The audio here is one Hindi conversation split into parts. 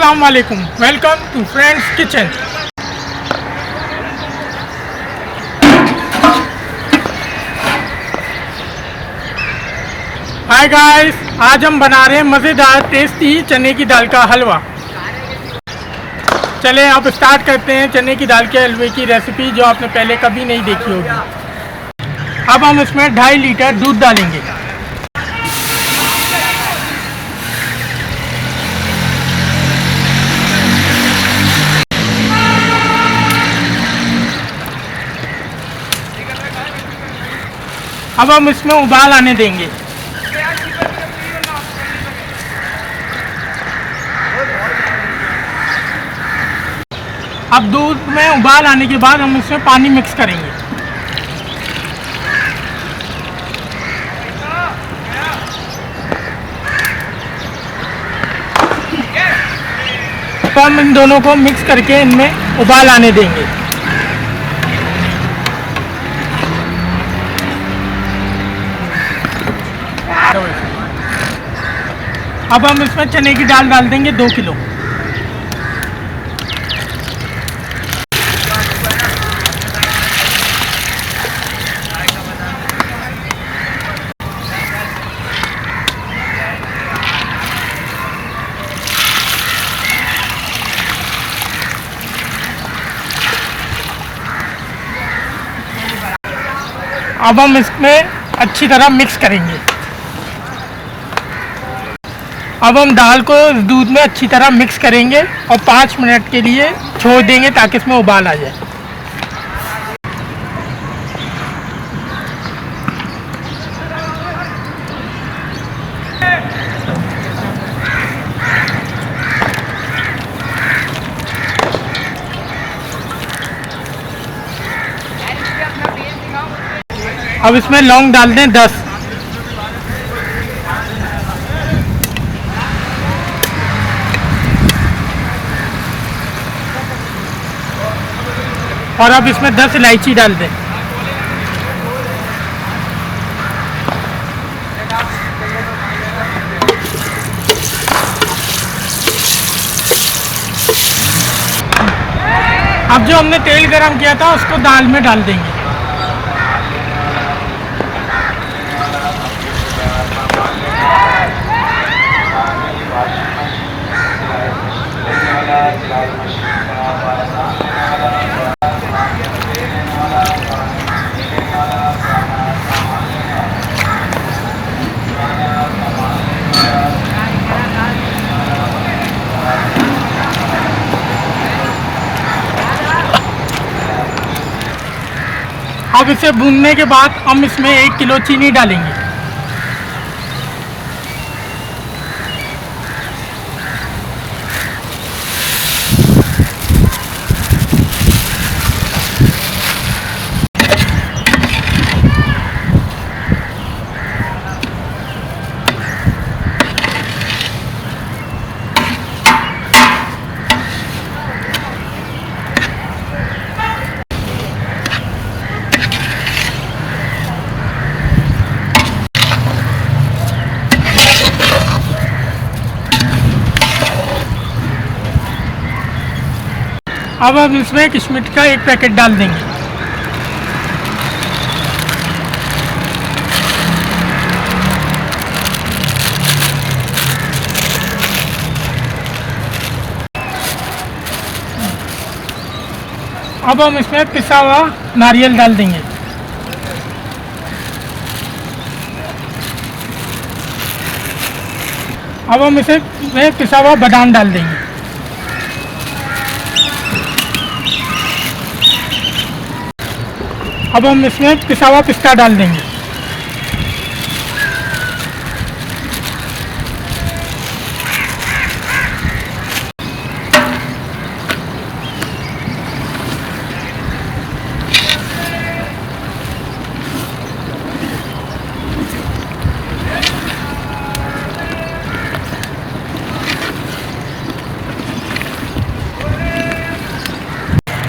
अस्सलाम वालेकुम, welcome to friends kitchen. Hi guys, आज हम बना रहे हैं मज़ेदार टेस्टी चने की दाल का हलवा। चलें अब स्टार्ट करते हैं चने की दाल के हलवे की रेसिपी, जो आपने पहले कभी नहीं देखी होगी। अब हम इसमें 2.5 लीटर दूध डालेंगे। अब हम इसमें उबाल आने देंगे। अब दूध में उबाल आने के बाद हम इसमें पानी मिक्स करेंगे। तो हम इन दोनों को मिक्स करके इनमें उबाल आने देंगे। अब हम इसमें चने की दाल डाल देंगे 2 किलो। अब हम इसमें अच्छी तरह मिक्स करेंगे। अब हम दाल को दूध में अच्छी तरह मिक्स करेंगे और 5 मिनट के लिए छोड़ देंगे ताकि इसमें उबाल आ जाए। अब इसमें लौंग डाल दें 10। और अब इसमें 10 इलायची डाल दें। अब जो हमने तेल गरम किया था उसको दाल में डाल देंगे। अब इसे भूनने के बाद हम इसमें 1 किलो चीनी डालेंगे। अब हम इसमें किशमिश का 1 पैकेट डाल देंगे। अब हम इसमें पिसा हुआ नारियल डाल देंगे। अब हम इसमें पिसा हुआ बादाम डाल देंगे। अब हम इसमें पिसा हुआ पिस्ता डाल देंगे।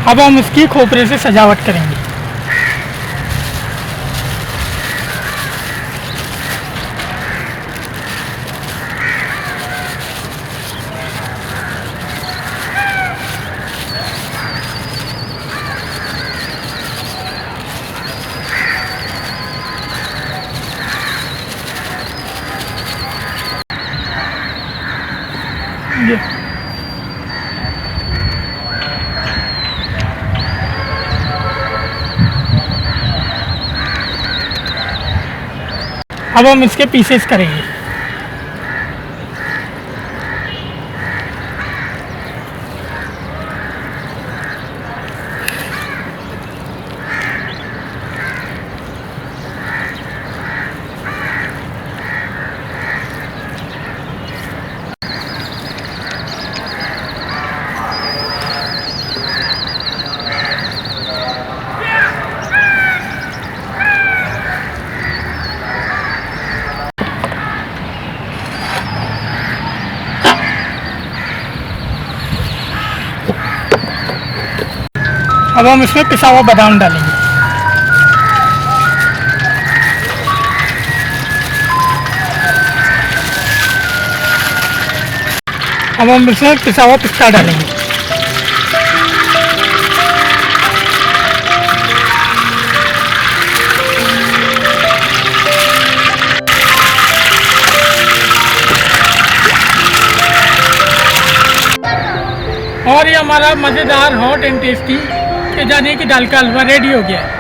अब हम इसकी खोपरे से सजावट करेंगे। अब हम इसके पीसेस करेंगे। अब हम इसमें पिसा हुआ बादाम डालेंगे। अब हम इसमें पिसा हुआ पिस्ता डालेंगे। और ये हमारा मज़ेदार हॉट एंड टेस्टी जाने की दाल का हलवा रेडी हो गया है।